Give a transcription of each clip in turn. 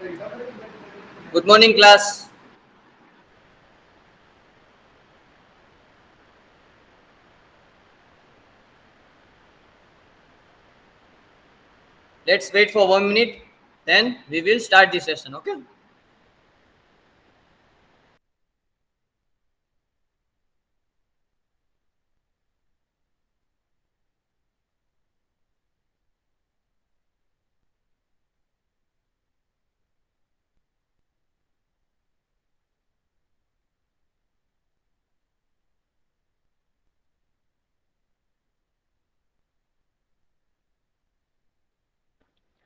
Good morning, class. Let's wait for 1 minute, then we will start the session. Okay.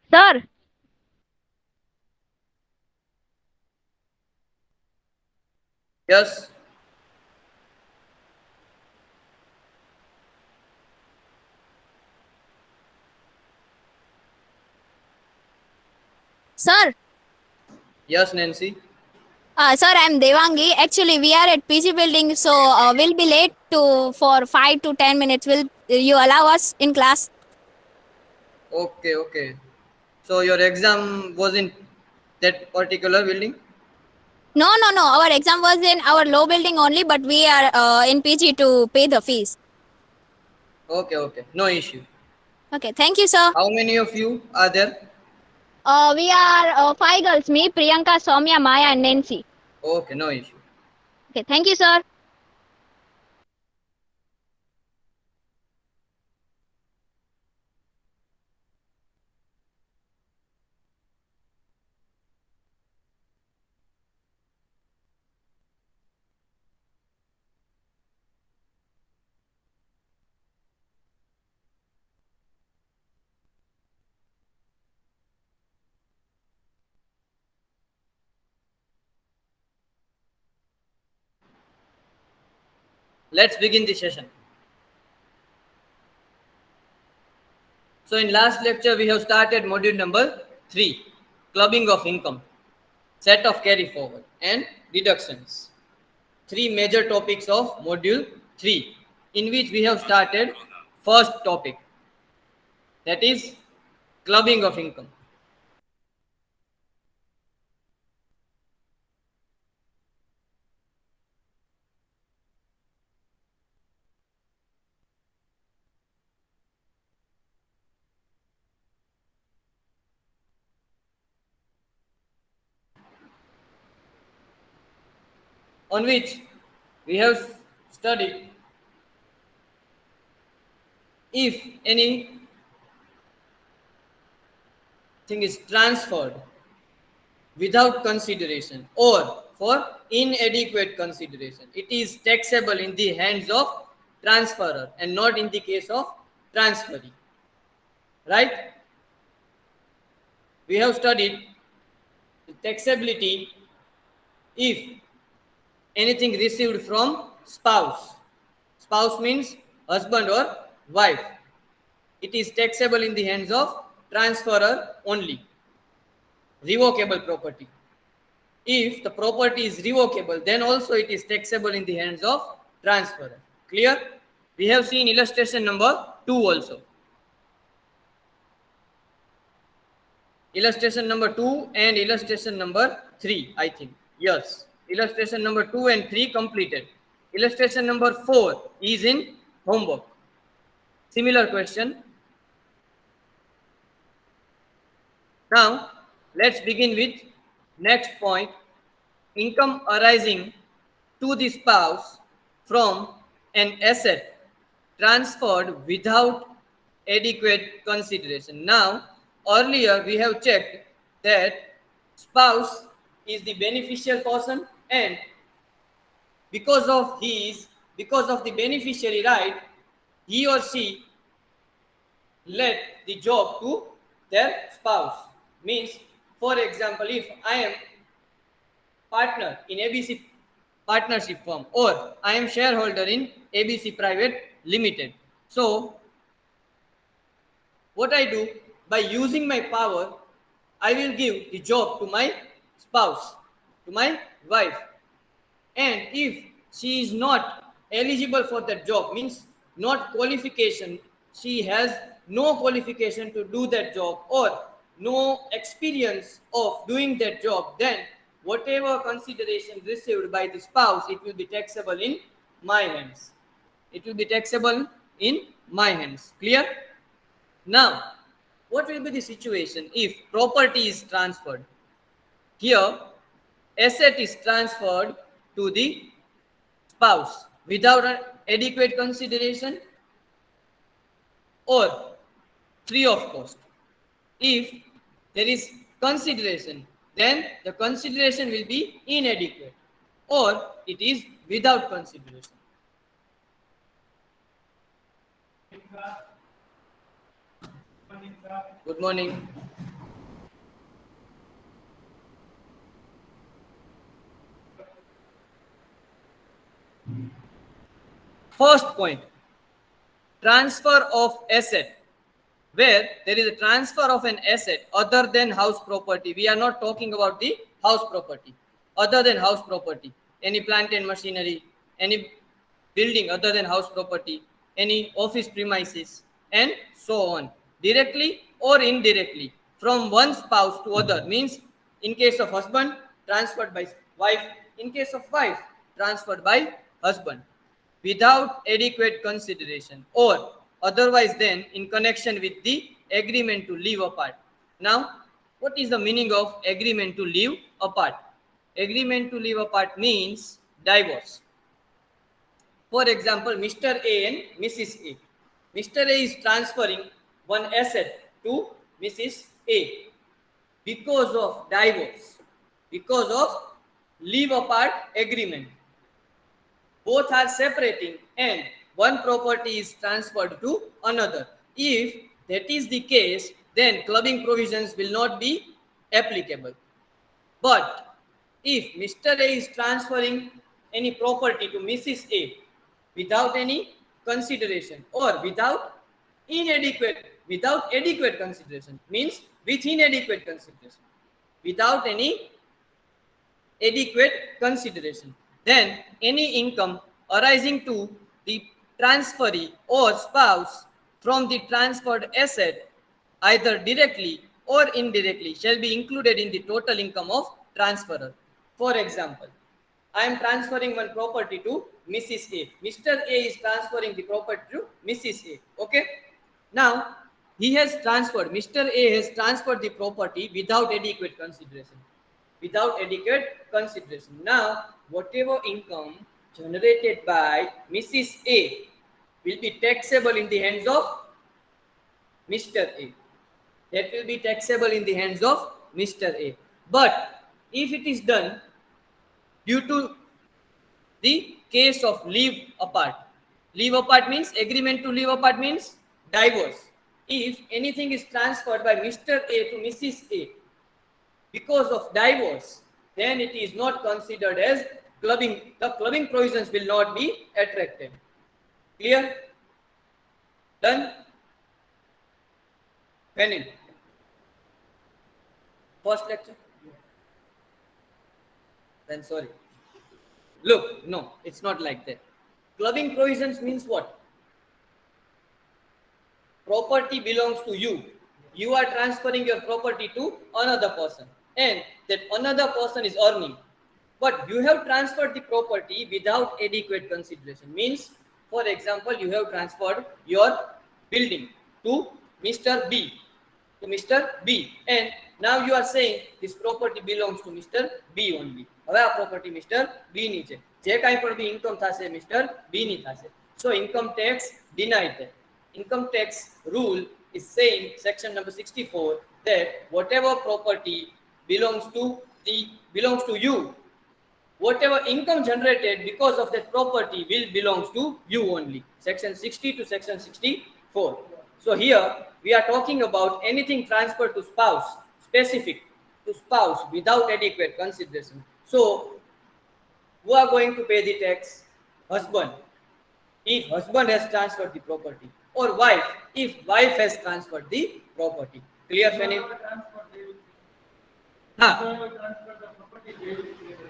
Sir, Yes. sir, Yes, Nancy. sir, I'm Devangi. Actually, we are at PG building, so we'll be late to for 5 to 10 minutes. Will you allow us in class? Okay, okay. So your exam was in that particular building? No, no, no. Our exam was in our low building only, but we are in PG to pay the fees. Okay, okay. No issue. Okay, thank you, sir. How many of you are there? We are five girls. Me, Priyanka, Soumya, Maya, and Nancy. Okay, no issue. Okay, thank you, sir. Let's begin the session. So in last lecture we have started module number 3, clubbing of income, set of carry forward and deductions. Three major topics of module 3, in which we have started first topic, that is clubbing of income. On which we have studied if anything is transferred without consideration or for inadequate consideration, it is taxable in the hands of transferor and not in the case of transferee. Right? We have studied the taxability if anything received from spouse. Spouse means husband or wife. It is taxable in the hands of transferor only. Revocable property. If the property is revocable, then also it is taxable in the hands of transferor. Clear? We have seen illustration number 2 also. Illustration number 2 and illustration number 3, I think. Yes. Illustration number 2 and 3 completed. Illustration number 4 is in homework. Similar question. Now, let's begin with next point. Income arising to the spouse from an asset transferred without adequate consideration. Now, earlier we have checked that spouse is the beneficial person, and because of because of the beneficiary right, he or she let the job to their spouse. Means, for example, if I am partner in ABC partnership firm or I am shareholder in ABC Private Limited. So what I do, by using my power, I will give the job to my spouse, to my wife. And if she is not eligible for that job, means not qualification, she has no qualification to do that job, or no experience of doing that job, then whatever consideration received by the spouse, it will be taxable in my hands. It will be taxable in my hands. Clear? Now, what will be the situation if property is transferred? Here, asset is transferred to the spouse without an adequate consideration or free of cost. If there is consideration, then the consideration will be inadequate or it is without consideration. Good morning. First point, transfer of asset. Where there is a transfer of an asset other than house property. We are not talking about the house property. Other than house property, any plant and machinery, any building other than house property, any office premises, and so on. Directly or indirectly from one spouse to other, means in case of husband, transferred by wife, in case of wife, transferred by husband, without adequate consideration or otherwise then in connection with the agreement to live apart. Now, what is the meaning of agreement to live apart? Agreement to live apart means divorce. For example, Mr. A and Mrs. A. Mr. A is transferring one asset to Mrs. A because of divorce, because of live apart agreement. Both are separating and one property is transferred to another. If that is the case, then clubbing provisions will not be applicable. But if Mr. A is transferring any property to Mrs. A without any consideration or without adequate consideration, means with inadequate consideration, without any adequate consideration, then any income arising to the transferee or spouse from the transferred asset, either directly or indirectly, shall be included in the total income of transferor. For example, I am transferring one property to Mrs. A. Mr. A is transferring the property to Mrs. A. Okay. Now, Mr. A has transferred the property without adequate consideration. Without adequate consideration. Now, whatever income generated by Mrs. A will be taxable in the hands of Mr. A. That will be taxable in the hands of Mr. A. But if it is done due to the case of live apart means agreement to live apart means divorce. If anything is transferred by Mr. A to Mrs. A because of divorce, then it is not considered as clubbing. The clubbing provisions will not be attracted. Clear? Done? Penny. First lecture? Then sorry. Look, no, it's not like that. Clubbing provisions means what? Property belongs to you. You are transferring your property to another person, and that another person is earning. But you have transferred the property without adequate consideration. Means, for example, you have transferred your building to Mr. B. And now you are saying this property belongs to Mr. B only. હવે આ property Mr. B ની છે. જે કાંઈ પણ બી income થશે Mr. B ની થશે. So income tax denied there. Income tax rule is saying, section number 64, that whatever property belongs to you, whatever income generated because of that property will belongs to you only. Section 60 to section 64. So here we are talking about anything transferred to spouse, specific to spouse without adequate consideration. So who are going to pay the tax? Husband, if husband has transferred the property, or wife, if wife has transferred the property. Clear, Fanny?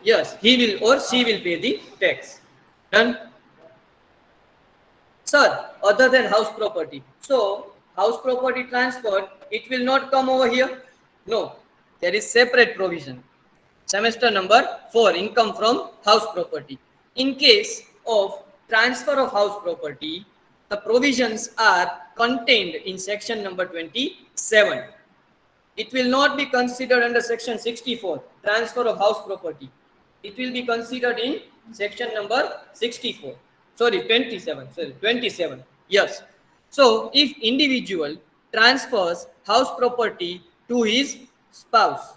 Yes, he will or she will pay the tax. Done? Sir, other than house property. So, house property transferred, it will not come over here. No, there is separate provision. Semester number 4, income from house property. In case of transfer of house property, the provisions are contained in section number 27. It will not be considered under section 64, transfer of house property. It will be considered in section number 64. Sorry, 27. Sorry, 27. Yes. So, if individual transfers house property to his spouse,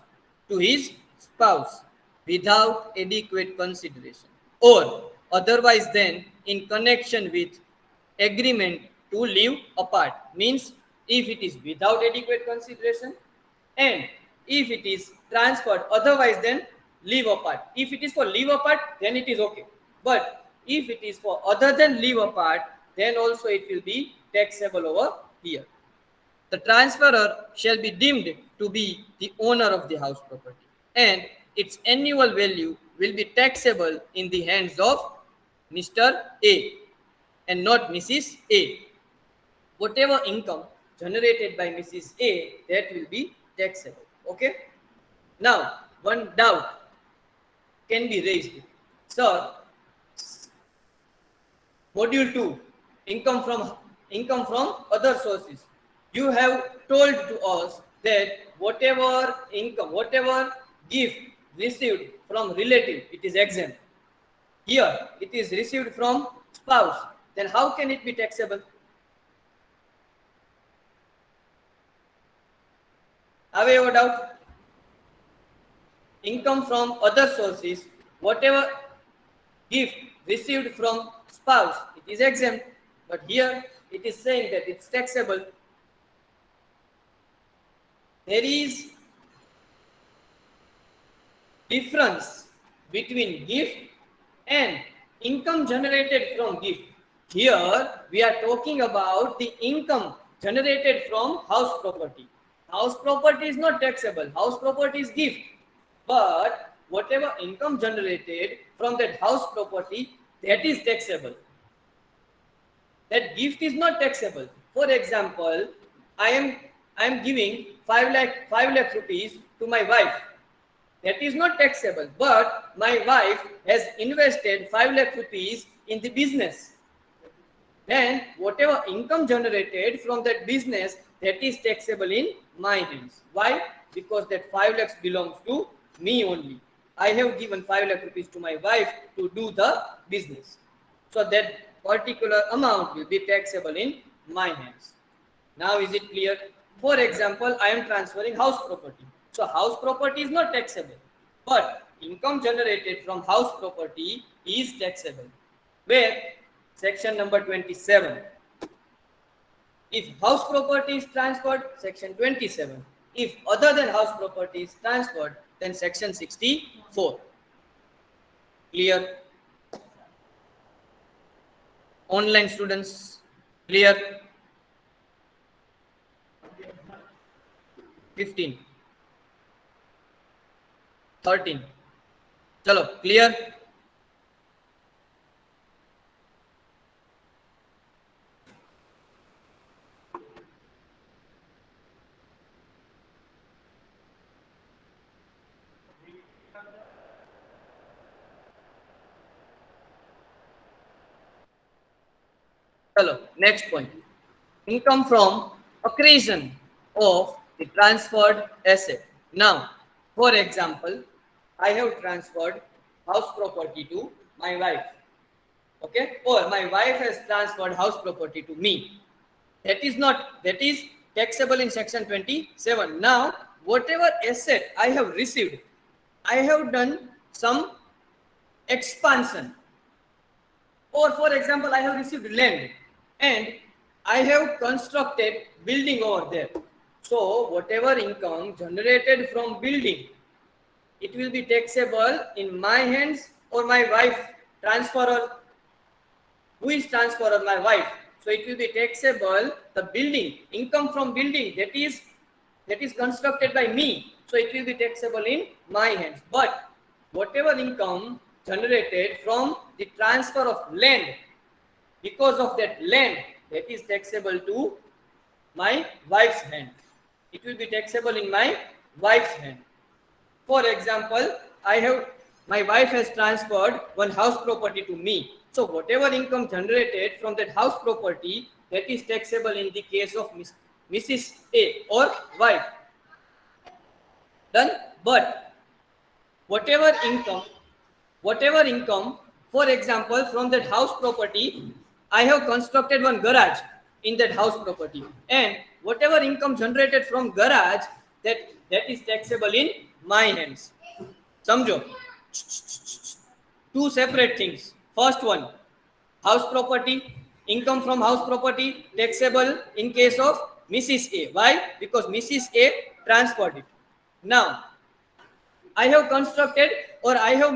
to his spouse without adequate consideration, or otherwise then in connection with agreement to live apart, means if it is without adequate consideration, and if it is transferred otherwise then live apart. If it is for live apart, then it is okay, but if it is for other than live apart, then also it will be taxable over here. The transferor shall be deemed to be the owner of the house property, and its annual value will be taxable in the hands of Mr. A and not Mrs. A. Whatever income generated by Mrs. A, that will be taxable. Okay. Now, one doubt can be raised. Sir, module 2, income from other sources. You have told to us that whatever income, whatever gift received from relative, it is exempt. Here, it is received from spouse. Then how can it be taxable? Have you ever doubt? Income from other sources, whatever gift received from spouse, it is exempt. But here it is saying that it's taxable. There is difference between gift and income generated from gift. Here we are talking about the income generated from house property. House property is not taxable. House property is gift. But whatever income generated from that house property, that is taxable. That gift is not taxable. For example, I am giving 5 lakh rupees to my wife. That is not taxable. But my wife has invested 5 lakh rupees in the business. Then whatever income generated from that business, that is taxable in my hands. Why? Because that 5 lakhs belongs to me only. I have given 5 lakh rupees to my wife to do the business. So that particular amount will be taxable in my hands. Now is it clear? For example, I am transferring house property. So house property is not taxable, but income generated from house property is taxable. Where? Section number 27. If house property is transferred, section 27. If other than house property is transferred, then section 64. Clear? Online students, clear? 15, 13. Chalo, clear? Chalo, next point. Income from accretion of the transferred asset. Now, for example, I have transferred house property to my wife. Okay, or my wife has transferred house property to me. That is taxable in section 27. Now, whatever asset I have received, I have done some expansion. Or for example, I have received land and I have constructed building over there. So whatever income generated from building, it will be taxable in my hands or my wife transferor. Who is transferor? My wife. So it will be taxable, the building, income from building that is constructed by me. So it will be taxable in my hands. But whatever income generated from the transfer of land, because of that land, that is taxable to my wife's hand. It will be taxable in my wife's hand. For example, my wife has transferred one house property to me. So whatever income generated from that house property, that is taxable in the case of Mrs. A or wife. Done. But whatever income, for example, from that house property, I have constructed one garage in that house property, and whatever income generated from garage, that is taxable in my hands. Samjho. Two separate things. First one, house property, income from house property taxable in case of Mrs. A. Why? Because Mrs. A transferred it. Now, I have constructed or I have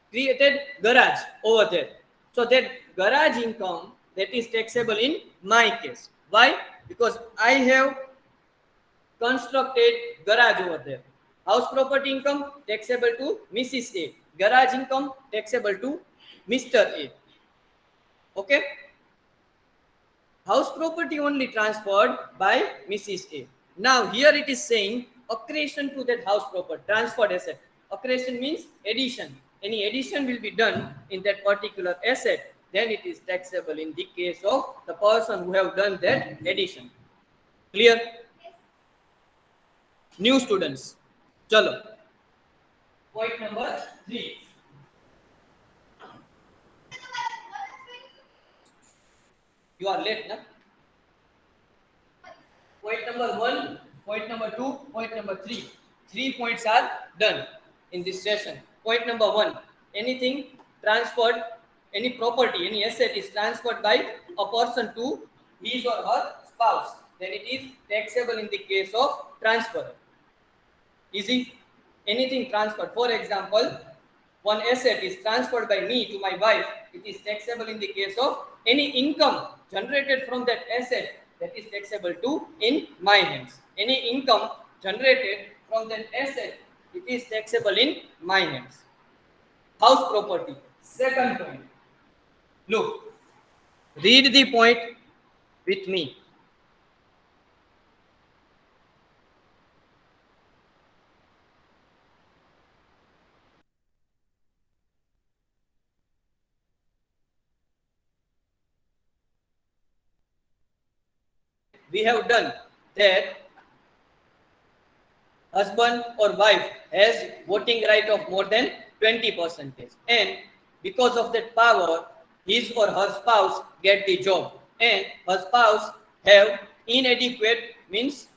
created garage over there. So that garage income, that is taxable in my case. Why? Because I have constructed garage over there. House property income taxable to Mrs. A. Garage income taxable to Mr. A. Okay? House property only transferred by Mrs. A. Now here it is saying accretion to that house property, transferred asset. Accretion means addition. Any addition will be done in that particular asset, then it is taxable in the case of the person who have done that addition. Clear? New students. Chalo. Point number 3. You are late, na? Point number 1, point number 2, point number 3. 3 points are done in this session. Point number 1, anything transferred, any property, any asset is transferred by a person to his or her spouse, then it is taxable in the case of transfer. Easy. Anything transferred, for example, one asset is transferred by me to my wife, it is taxable in the case of any income generated from that asset, that is taxable to in my hands. Any income generated from that asset, it is taxable in my hands. House property. Second point. Look, read the point with me. We have done that husband or wife has voting right of more than 20%, and because of that power, his or her spouse get the job, and her spouse have inadequate, means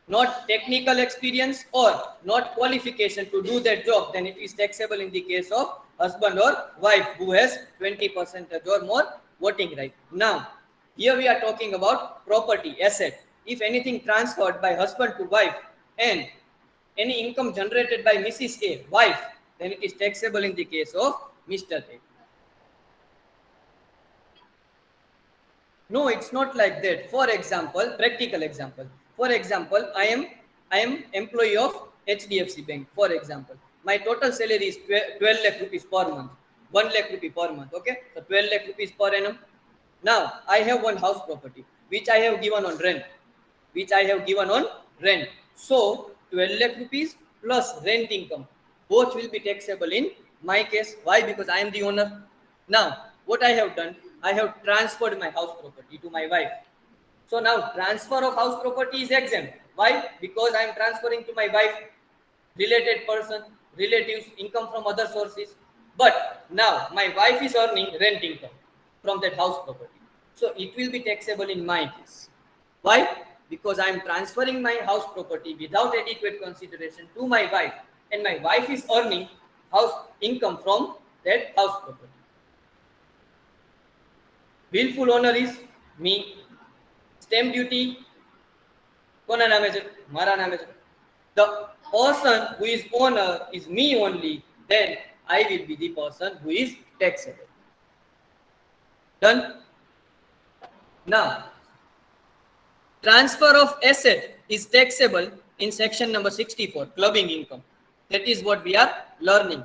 not technical experience or not qualification to do that job, then it is taxable in the case of husband or wife who has 20% or more voting right. Now, here we are talking about property, asset. If anything transferred by husband to wife and any income generated by Mrs. A, wife, then it is taxable in the case of Mr. A. No, it's not like that. For example, practical example. For example, I am employee of HDFC Bank. For example, my total salary is 12 lakh rupees per month, 1 lakh rupee per month. Okay, so 12 lakh rupees per annum. Now I have one house property which I have given on rent, So 12 lakh rupees plus rent income, both will be taxable in my case. Why? Because I am the owner. Now what I have done, I have transferred my house property to my wife. So now transfer of house property is exempt. Why? Because I am transferring to my wife, related person, relatives, income from other sources. But now my wife is earning rent income from that house property. So it will be taxable in my case. Why? Because I am transferring my house property without adequate consideration to my wife, and my wife is earning house income from that house property. Willful owner is me. Stamp duty કોના નામે છે? મારા નામે છે. The person who is owner is me only, then I will be the person who is taxable. Done? Now, transfer of asset is taxable in section number 64, clubbing income. That is what we are learning.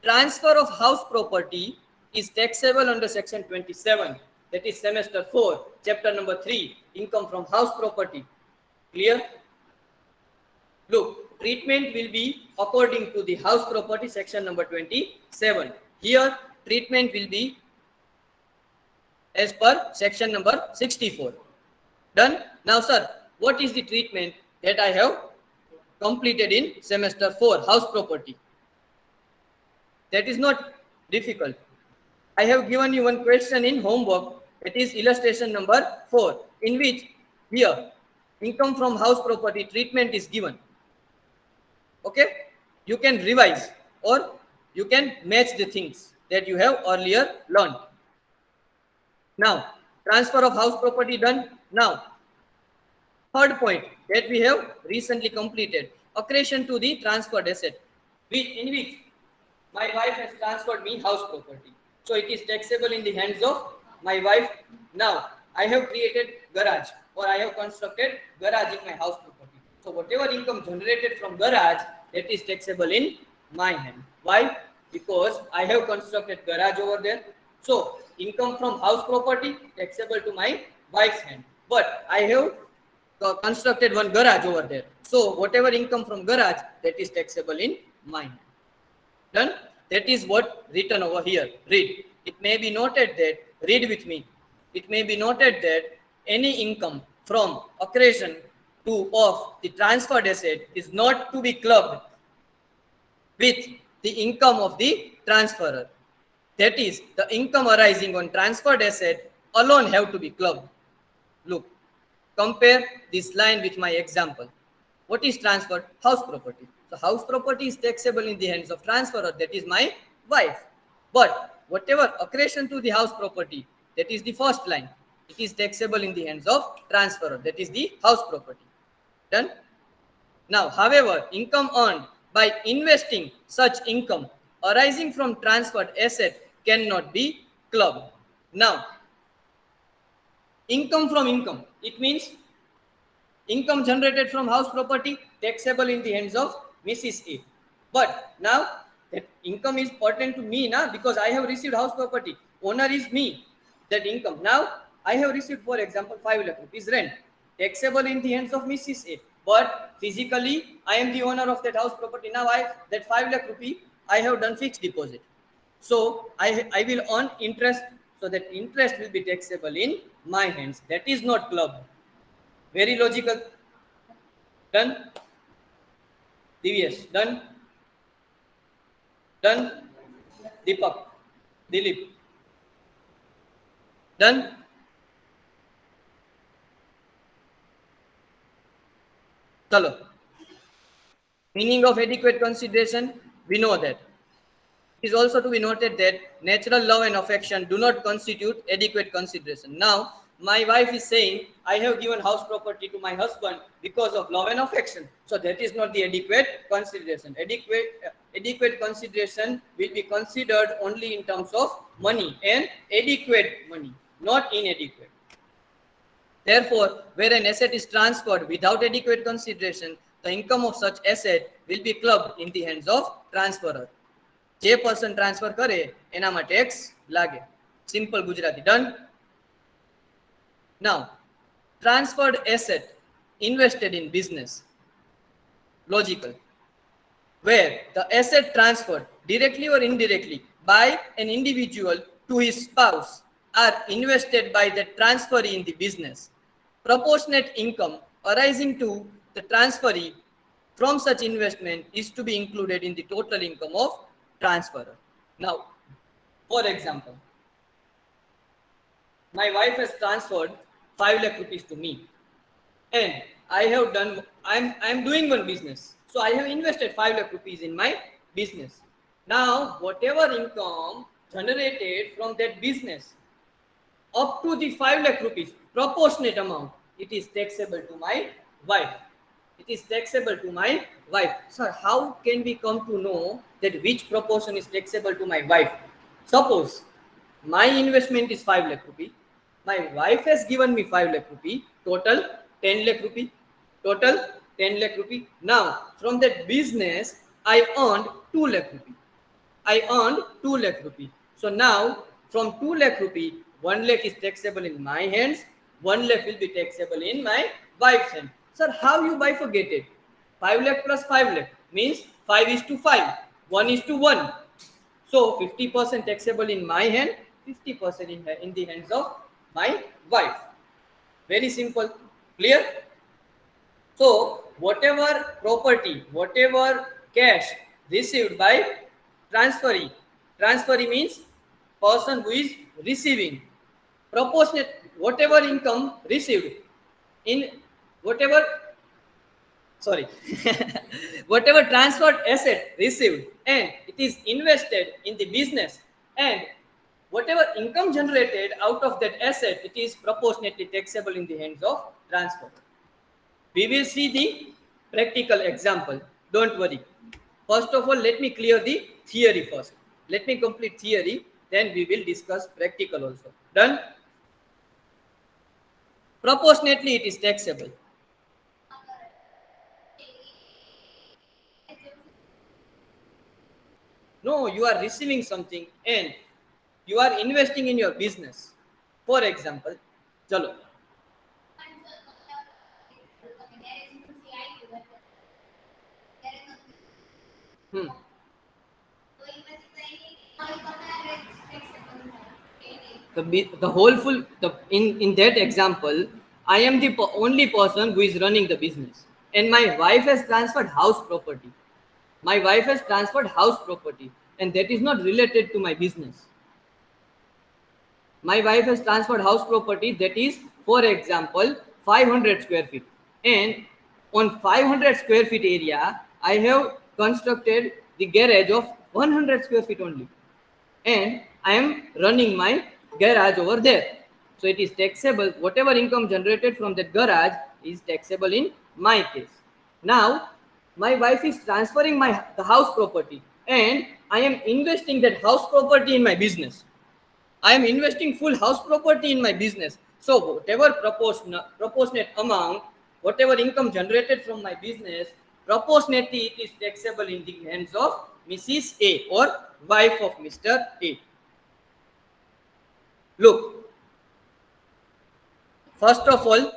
Transfer of house property is taxable under section 27. That is semester 4, chapter number 3, income from house property. Clear? Look, treatment will be according to the house property section number 27. Here, treatment will be as per section number 64. Done? Now, sir, what is the treatment that I have completed in semester 4, house property? That is not difficult. I have given you one question in homework, that is illustration number 4, in which here income from house property treatment is given. Okay, you can revise or you can match the things that you have earlier learned. Now, transfer of house property done. Now, third point that we have recently completed, accretion to the transferred asset, in which my wife has transferred me house property. So it is taxable in the hands of my wife. Now, I have created garage or I have constructed garage in my house property. So whatever income generated from garage, that is taxable in my hand. Why? Because I have constructed garage over there. So income from house property taxable to my wife's hand. But I have constructed one garage over there. So whatever income from garage, that is taxable in my hand. Done? That is what written over here. Read. It may be noted that, read with me. It may be noted that any income from accretion to of the transferred asset is not to be clubbed with the income of the transferor. That is, the income arising on transferred asset alone have to be clubbed. Look, compare this line with my example. What is transferred? House property. So house property is taxable in the hands of transferor, that is my wife. But whatever accretion to the house property, that is the first line, it is taxable in the hands of transferor, that is the house property. Done? Now, however, income earned by investing such income arising from transferred asset cannot be clubbed. Now, income from income, it means income generated from house property taxable in the hands of Mrs. A. But now that income is pertinent to me now because I have received house property. Owner is me. That income. Now I have received, for example, 5 lakh rupees rent. Taxable in the hands of Mrs. A. But physically I am the owner of that house property. Now that 5 lakh rupee I have done fixed deposit. So I will earn interest. So that interest will be taxable in my hands. That is not clubbed. Very logical. Done. DVS. Done. Done. Deepak. Dilip. Done. Chalo. Meaning of adequate consideration, we know that. It is also to be noted that natural love and affection do not constitute adequate consideration. Now, my wife is saying, I have given house property to my husband because of love and affection. So that is not the adequate consideration. Adequate consideration will be considered only in terms of money and adequate money, not inadequate. Therefore, where an asset is transferred without adequate consideration, the income of such asset will be clubbed in the hands of transferor. જે person transfer કરે એનામાં tax લાગે. Simple Gujarati. Done. Now, transferred asset invested in business. Logical. Where the asset transferred directly or indirectly by an individual to his spouse are invested by the transferee in the business. Proportionate income arising to the transferee from such investment is to be included in the total income of transferor. Now, for example, my wife has transferred 5 lakh rupees to me, and I'm doing one business. So I have invested 5 lakh rupees in my business. Now, whatever income generated from that business up to the 5 lakh rupees, proportionate amount, it is taxable to my wife. It is taxable to my wife. Sir, how can we come to know that which proportion is taxable to my wife? Suppose my investment is 5 lakh rupee. My wife has given me 5 lakh rupee. Total 10 lakh rupee. Total 10 lakh rupee. Now, from that business, I earned 2 lakh rupee. I earned 2 lakh rupee. So now, from 2 lakh rupee, 1 lakh is taxable in my hands. 1 lakh will be taxable in my wife's hand. Sir, how you bifurcated? 5 lakh plus 5 lakh means 5:5, 1:1. So 50% taxable in my hand, 50% in the hands of my wife. Very simple. Clear? So whatever property, whatever cash received by transferee means person who is receiving. Proportionate, whatever income received in whatever, sorry, whatever transferred asset received and it is invested in the business, and whatever income generated out of that asset, it is proportionately taxable in the hands of transfer. We will see the practical example. Don't worry. First of all, let me clear the theory first. Let me complete theory, then we will discuss practical also. Done? Proportionately, it is taxable. No, you are receiving something and you are investing in your business. For example, chalo. Hmm. The whole full in that example, I am the only person who is running the business, and my wife has transferred house property. My wife has transferred house property, and that is not related to my business. My wife has transferred house property that is, for example, 500 square feet, and on 500 square feet area I have constructed the garage of 100 square feet only, and I am running my garage over there. So it is taxable. Whatever income generated from that garage is taxable in my case. Now, my wife is transferring the house property, and I am investing that house property in my business. I am investing full house property in my business. So whatever proportionate amount, whatever income generated from my business, proportionately it is taxable in the hands of Mrs. A or wife of Mr. A. Look, first of all,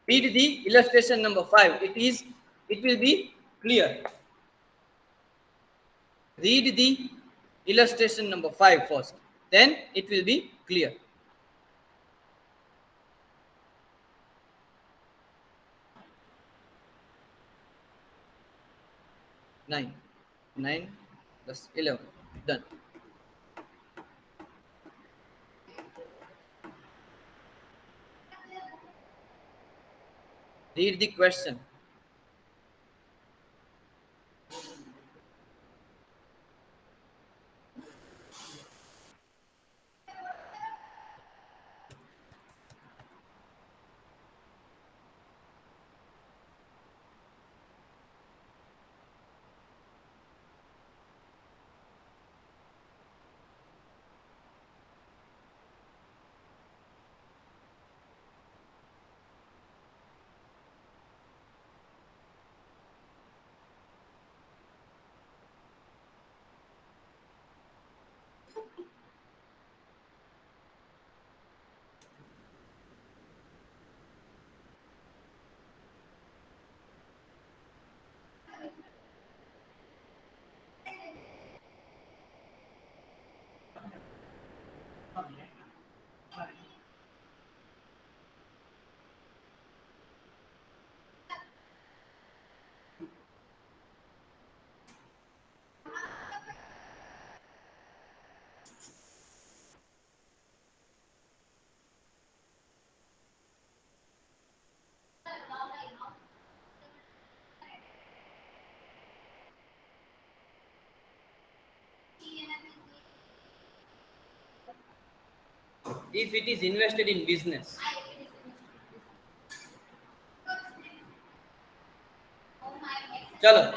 read the illustration number 5. It will be clear. Read the illustration number 5 first. Then it will be clear. 9. 9 plus 11. Done. Read the question. If it is invested in business, chalo,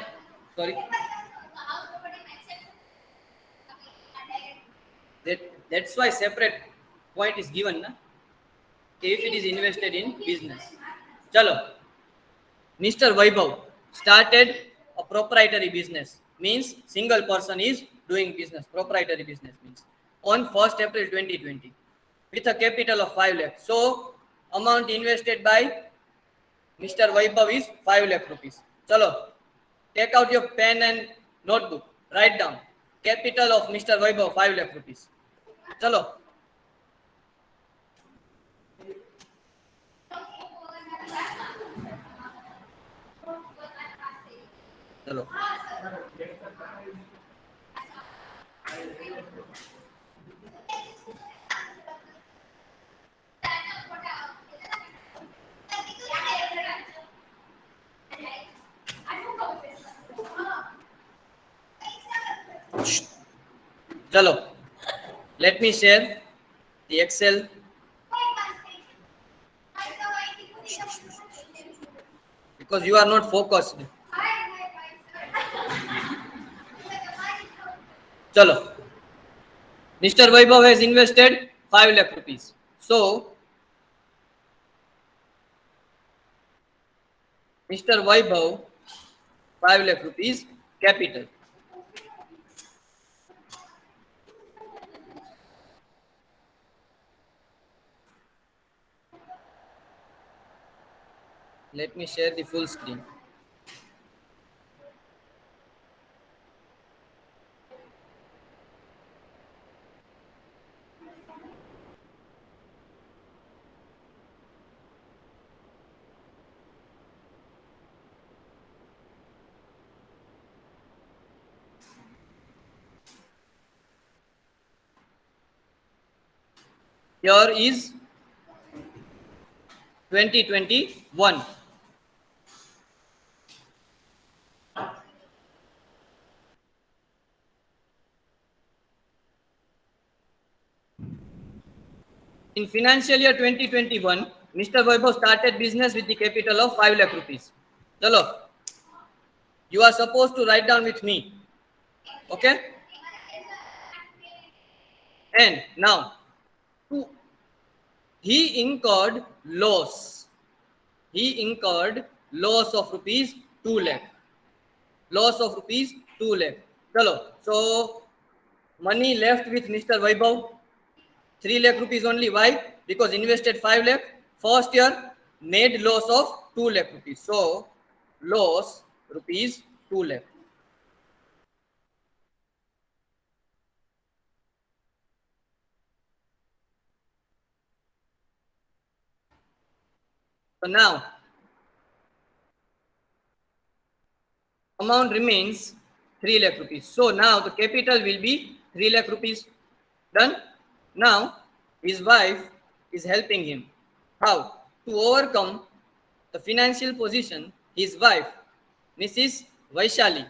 sorry, that's why separate point is given na? If it is invested in business, chalo, Mr. Vaibhav started a proprietary business, means single person is doing business. Proprietary business means on 1st April 2020 with a capital of 5 lakh. So amount invested by Mr. Vaibhav is 5 lakh rupees. Chalo, take out your pen and notebook. Write down. Capital of Mr. Vaibhav 5 lakh rupees. Chalo. Chalo. Chalo. Let me share the Excel. Because you are not focused. Chalo. Mr. Vaibhav has invested 5 lakh rupees. So, Mr. Vaibhav 5 lakh rupees capital. Let me share the full screen. Here is 2021. In financial year 2021, Mr. Vaibhav started business with the capital of 5 lakh rupees. Chalo, you are supposed to write down with me. Okay? And now, he incurred loss. He incurred loss of rupees 2 lakh. Loss of rupees 2 lakh. Chalo, so money left with Mr. Vaibhav 3 lakh rupees only. Why? Because invested 5 lakh. First year made loss of 2 lakh rupees. So loss rupees 2 lakh. So now amount remains 3 lakh rupees. So now the capital will be 3 lakh rupees. Done. Now his wife is helping him. How? To overcome the financial position, his wife, Mrs. Vaishali,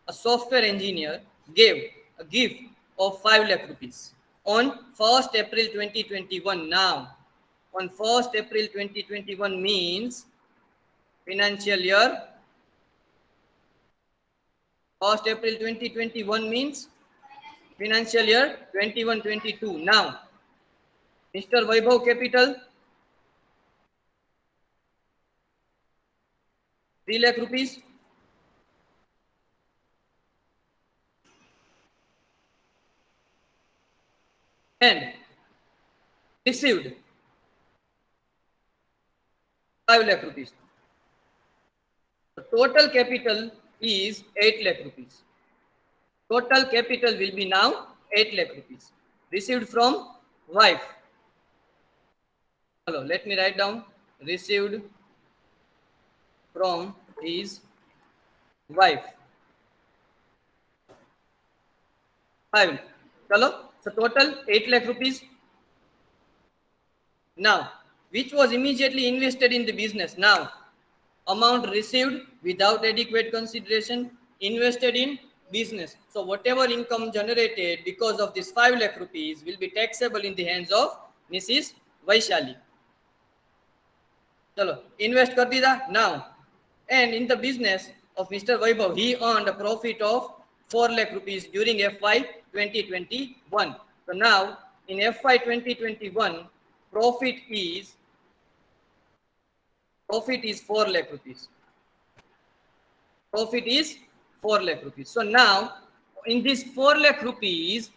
a software engineer, gave a gift of 5 lakh rupees on 1st April 2021. Now, on 1st April 2021 means financial year. 1st April 2021 means financial year 21-22. Now, Mr. Vaibhav capital 3 lakh rupees. And received 5 lakh rupees. The total capital is 8 lakh rupees. Total capital will be now 8 lakh rupees. Received from wife. Hello, let me write down. Received from his wife. 5. Hello. So total 8 lakh rupees. Now, which was immediately invested in the business. Now, amount received without adequate consideration, invested in business. So whatever income generated because of this 5 lakh rupees will be taxable in the hands of Mrs. Vaishali. Chalo, invest kar dida now. And in the business of Mr. Vaibhav, he earned a profit of 4 lakh rupees during FY 2021. So now in FY 2021, profit is 4 lakh rupees. Profit is 4 lakh rupees. So now in this 4 lakh rupees,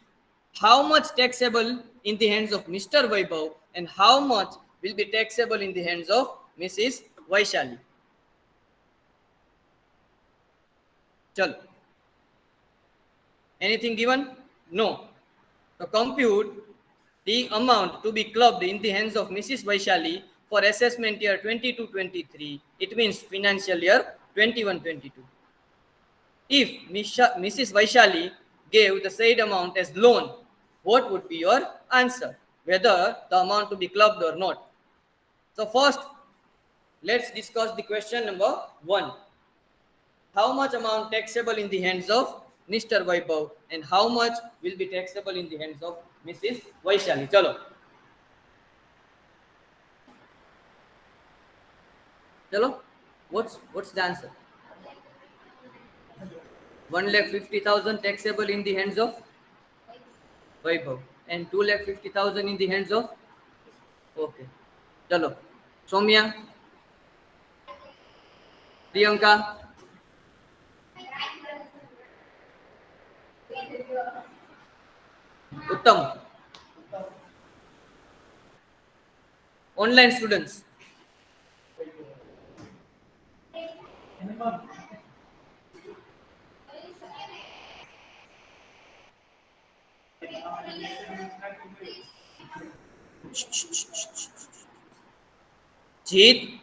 how much taxable in the hands of Mr. Vaibhav and how much will be taxable in the hands of Mrs. Vaishali? Chalo. Anything given? No. So compute the amount to be clubbed in the hands of Mrs. Vaishali for assessment year 22-23. It means financial year 21-22. If Mrs. Vaishali gave the said amount as loan, what would be your answer? Whether the amount to be clubbed or not. So first, let's discuss the question number 1. How much amount taxable in the hands of Mr. Vaibhav and how much will be taxable in the hands of Mrs. Vaishali? Chalo. Chalo. What's the answer? 1,50,000 taxable in the hands of Vaibhav and 2,50,000 in the hands of. Okay. Chalo. Soumya, Priyanka, Uttam. Online students. Jeet.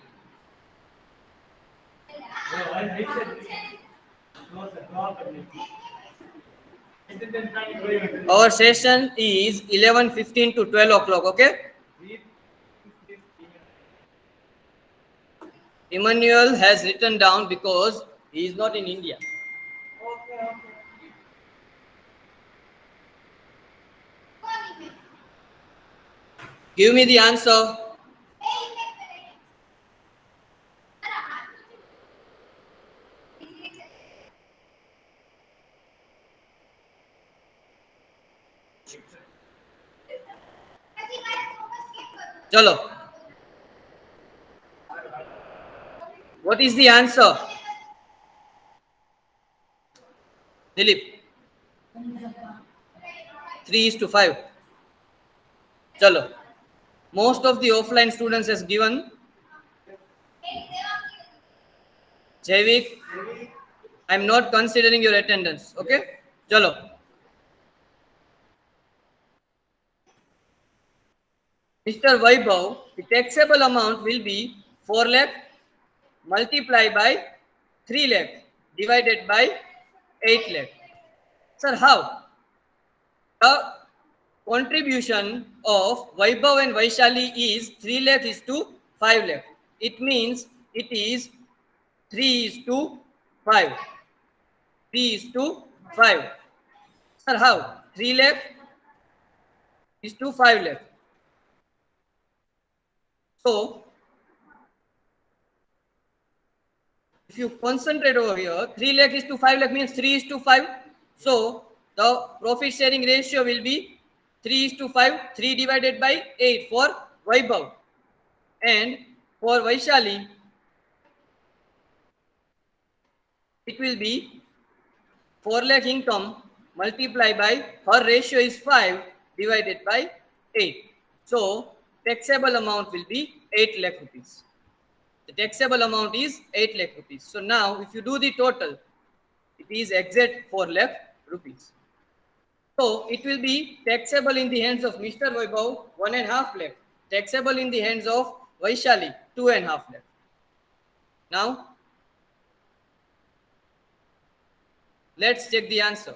Our session is 11:15 to 12 o'clock. Okay. Emmanuel has written down because he is not in India. Give me the answer. Chalo. What is the answer? Dilip. 3:5. Chalo. Most of the offline students has given. Javik, I'm not considering your attendance. Okay. Chalo. Mr. Vaibhav, the taxable amount will be 4 lakh multiplied by 3 lakh divided by 8 lakh. Sir, how? The contribution of Vaibhav and Vaishali is 3 lakh is to 5 lakh. It means it is 3:5. 3:5. Sir, how? 3 lakh is to 5 lakh. So, if you concentrate over here, 3 lakh is to 5 lakh means 3:5. So, the profit sharing ratio will be 3:5, 3 divided by 8 for Vaibhav. And for Vaishali, it will be 4 lakh income multiplied by her ratio is 5 divided by 8. So, taxable amount will be 8 lakh rupees. The taxable amount is 8 lakh rupees. So now, if you do the total, it is exact 4 lakh rupees. So it will be taxable in the hands of Mr. Vaibhav 1.5 lakh. Taxable in the hands of Vaishali 2.5 lakh. Now, let's check the answer.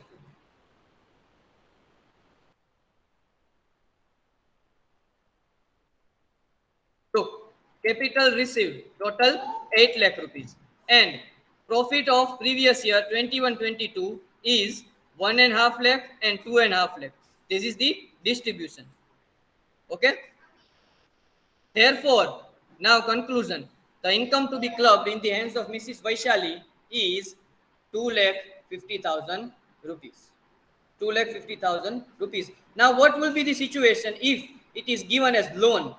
Look, capital received total 8 lakh rupees and profit of previous year 21-22 is 1.5 lakh and 2.5 lakh. This is the distribution. Okay. Therefore, now conclusion. The income to be clubbed in the hands of Mrs. Vaishali is 2,50,000 rupees. 2,50,000 rupees. Now, what will be the situation if it is given as loan?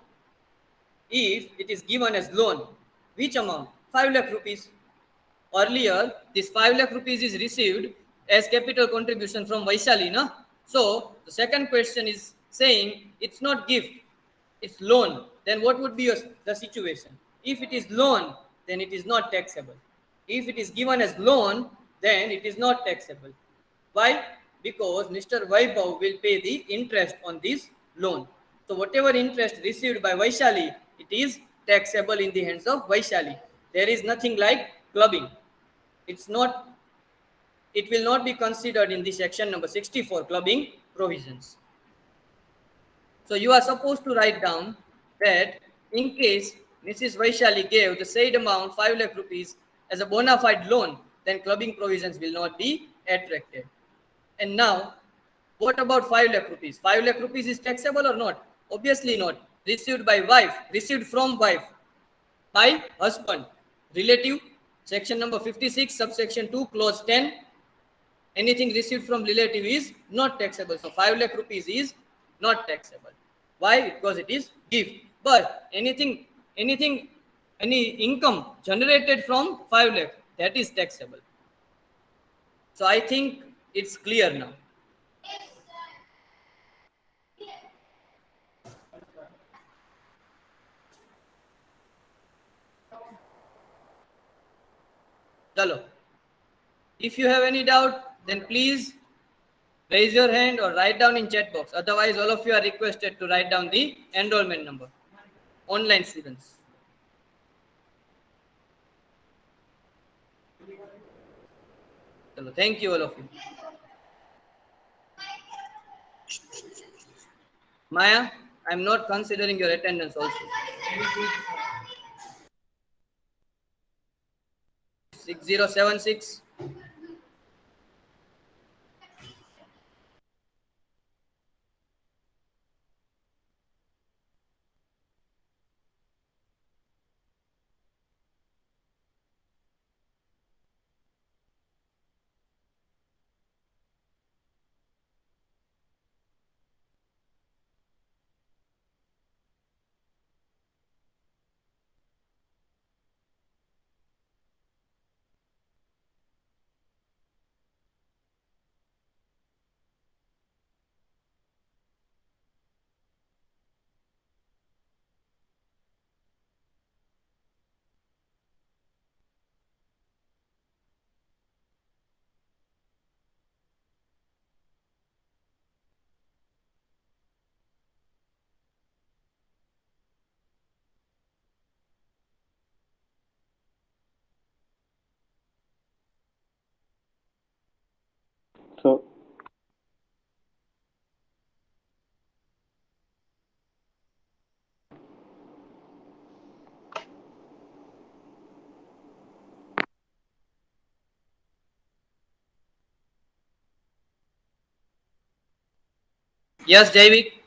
If it is given as loan, which amount? 5 lakh rupees. Earlier, this 5 lakh rupees is received as capital contribution from Vaishali, no? So, the second question is saying it's not gift, it's loan. Then what would be the situation? If it is loan, then it is not taxable. If it is given as loan, then it is not taxable. Why? Because Mr. Vaibhav will pay the interest on this loan. So whatever interest received by Vaishali, it is taxable in the hands of Vaishali. There is nothing like clubbing. It's not. It will not be considered in the section number 64 clubbing provisions. So you are supposed to write down that in case Mrs. Vaishali gave the said amount 5 lakh rupees as a bona fide loan, then clubbing provisions will not be attracted. And now, what about 5 lakh rupees? 5 lakh rupees is taxable or not? Obviously not. Received by wife, received from wife, by husband, relative, section number 56, subsection 2, clause 10. Anything received from relative is not taxable. So 5 lakh rupees is not taxable. Why? Because it is gift. But any income generated from 5 lakh, that is taxable. So I think it's clear now. Chalo. If you have any doubt, then please raise your hand or write down in chat box. Otherwise, all of you are requested to write down the enrollment number. Online students. Chalo. Thank you, all of you. Maya, I'm not considering your attendance also. 6076. So, Yes, Jaivik.